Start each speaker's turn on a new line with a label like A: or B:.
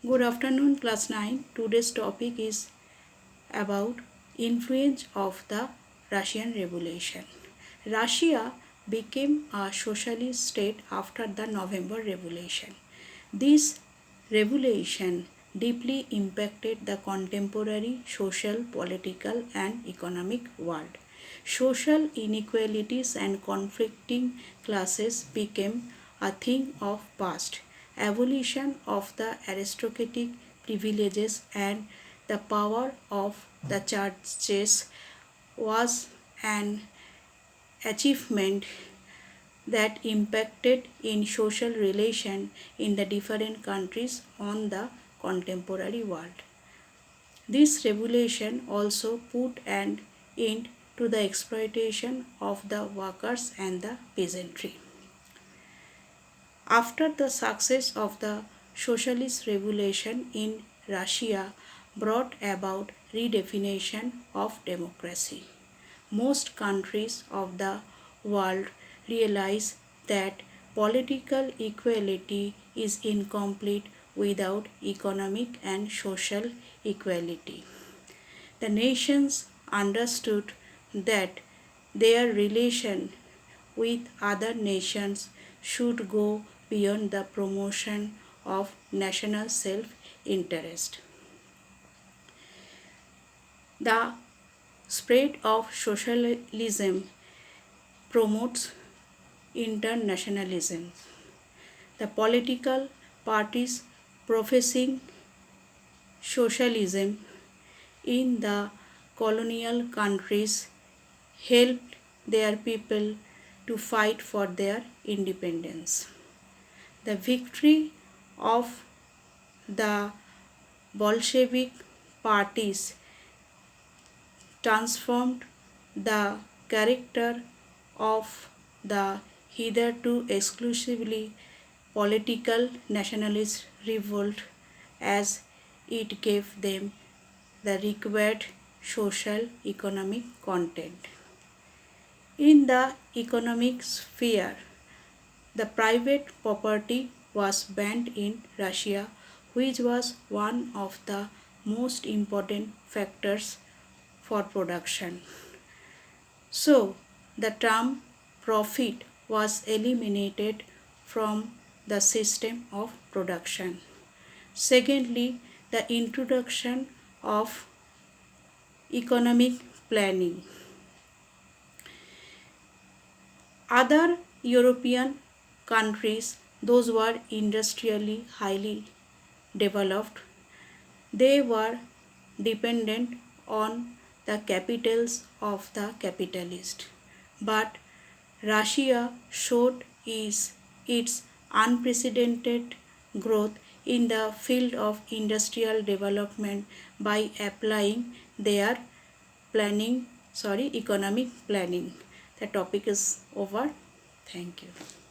A: Good afternoon, class 9. Today's topic is about influence of the Russian Revolution. Russia became a socialist state after the November Revolution. This revolution deeply impacted the contemporary social, political, and economic world. Social inequalities and conflicting classes became a thing of past. Abolition of the aristocratic privileges and the power of the churches was an achievement that impacted in social relation in the different countries on the contemporary world. This revolution also put an end to the exploitation of the workers and the peasantry. After the success of the socialist revolution in Russia brought about redefinition of democracy. Most countries of the world realize that political equality is incomplete without economic and social equality. The nations understood that their relation with other nations should go beyond the promotion of national self interest. The spread of socialism promotes internationalism. The political parties professing socialism in the colonial countries helped their people to fight for their independence. The victory of the Bolshevik parties transformed the character of the hitherto exclusively political nationalist revolt as it gave them the required social economic content. In the economic sphere, the private property was banned in Russia, which was one of the most important factors for production. So, the term profit was eliminated from the system of production. Secondly, the introduction of economic planning. Other European countries, those were industrially highly developed, they were dependent on the capitals of the capitalist. But Russia showed its unprecedented growth in the field of industrial development by applying their economic planning. The topic is over. Thank you.